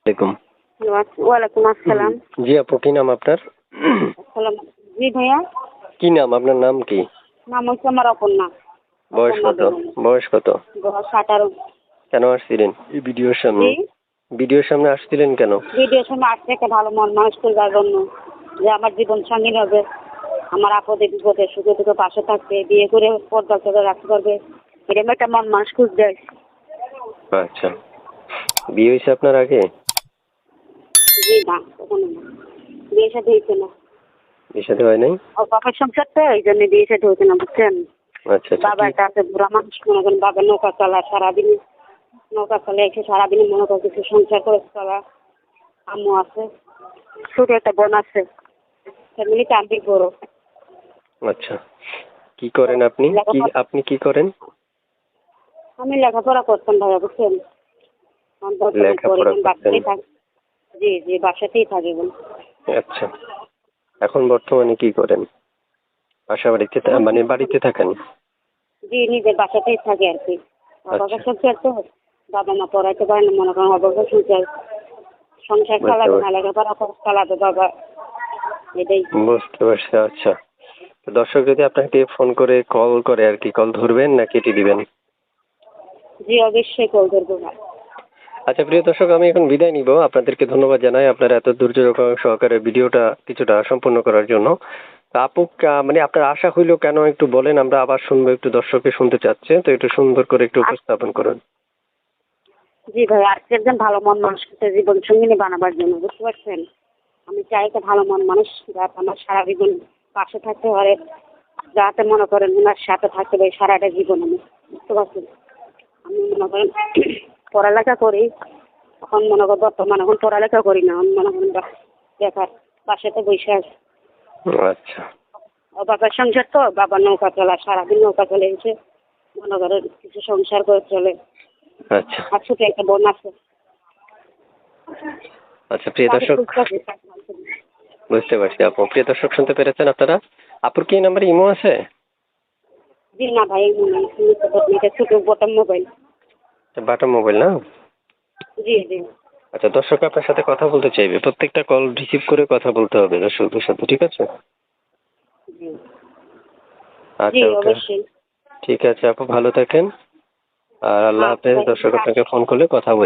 আলাইকুম। ওয়ালাইকুম আসসালাম। জি আপু, কি নাম আপনার? আসসালাম। জি ভাইয়া, কি নাম, আপনার নাম কি? নাম হচ্ছে আমার অপর্ণা। বয়স অপর্ণা কত? বেগম। বয়স কত? বয়স 18। কেন আসছিলেন এই ভিডিওর সামনে? জি, ভিডিওর সামনে আসছিলেন কেন? ভিডিওর সময় আসছে একটা ভালো মন মানুষ করবার জন্য, যে আমার জীবন সঙ্গী হবে, আমার আপদে বিপদে সুখে দুঃখে পাশে থাকবে, বিয়ে করে পর্দা করে রাখতে পারবে, এরকম একটা মন মানুষ খুঁজছে। আচ্ছা, বিয়ে হয়েছে আপনার আগে? জি না, কখনো না, বিয়ে সাথে হয়েছে না। বিয়ে সাথে হয় নাই? ও বাবার সংসার তো, এই জন্য বিয়ে সাথে হয়েছে না, বুঝছেন। আচ্ছা আচ্ছা, বাবা কি? একটা আছে বুড়া মানুষ, মনে করেন বাবা নৌকা চালা সারাদিন, নৌকা চালে এসে সারাদিন মনে করেন কিছু সংসার করে চলা। আম্মু আছে, ছোট একটা বোন আছে, ফ্যামিলিতে আমি বড়। আচ্ছা, কি করেন আপনি? আপনি কি করেন? আমি লেখাপড়া করতাম ভাইয়া, বুঝছেন। আমি বর্তমানে করি, লেখাপড়া আমি করতেন? বাসাতেই থাকি। জি জি, বাসাতেই থাকি বোন। আচ্ছা, এখন বর্তমানে কি করেন? বাড়িতে মানে বাড়িতে থাকেন? জি, নিজের বাসাতেই থাকি আর কি। আচ্ছা, অবাধ সংসার তো, বাবা মা পড়াইতে পারে না, মনে করেন অবাধ সংসার, সংসার বুঝতে চালাবে না, পারছি। লেখাপড়া চালাবে বাবা, এটাই। বুঝতে পারছি। আচ্ছা, তো দর্শক যদি আপনাকে ফোন করে কল করে আর কি, কল ধরবেন না কেটে দিবেন? জি অবশ্যই কল ধরবো না। আচ্ছা প্রিয় দর্শক, আমি এখন বিদায় নিব। আপনাদেরকে ধন্যবাদ জানাই আপনারা এত ধৈর্য সহকারে ভিডিওটা কিছুটা সম্পূর্ণ করার জন্য। তা আপু, মানে আপনার আশা হইলো কেন একটু বলেন, আমরা আবার শুনবো, একটু দর্শকে শুনতে চাচ্ছে, তো একটু সুন্দর করে একটু উপস্থাপন করুন। জি ভাই, আজকে একজন ভালো মন মানুষকে জীবন সঙ্গিনী বানাবার জন্য, বুঝতে পারছেন। আমি চাই একটা ভালো মন মানুষ যাতে আমার সারা জীবন পাশে থাকতে পারে, যাতে মনে করেন ওনার সাথে থাকতে পারে সারাটা জীবন। আমি বুঝতে পারছেন, আমি মনে করেন পড়ালেখা করি, এখন মনে করেন বর্তমানে এখন পড়ালেখা করি না, আমি মনে করেন বেকার বাসাতে বসে আছি। আচ্ছা ও বাবার সংসার তো, বাবার নৌকা চলা সারাদিন নৌকা চলে এসে মনে করেন কিছু সংসার করে চলে। আচ্ছা আর ছোট একটা বোন আছে। আচ্ছা প্রিয় দর্শক, বুঝতে পারছি আপু। প্রিয় দর্শক, শুনতে পেরেছেন আপনারা? আপুর কি এই নাম্বারে ইমো আছে? জি না ভাই, এটা ছোট বোতাম মোবাইল। বাটা মোবাইল না? জি জি আচ্ছা, দর্শক আপনার সাথে কথা বলতে চাইবে, প্রত্যেকটা কল রিসিভ করে কথা বলতে হবে দর্শকদের সাথে, ঠিক আছে? জি জি আচ্ছা ওকে, অবশ্যই। ঠিক আছে আপু, ভালো থাকেন। আর আল্লাহ হাফেজ। ভাই, দর্শক আপনাকে ফোন করলে কথা বলবে।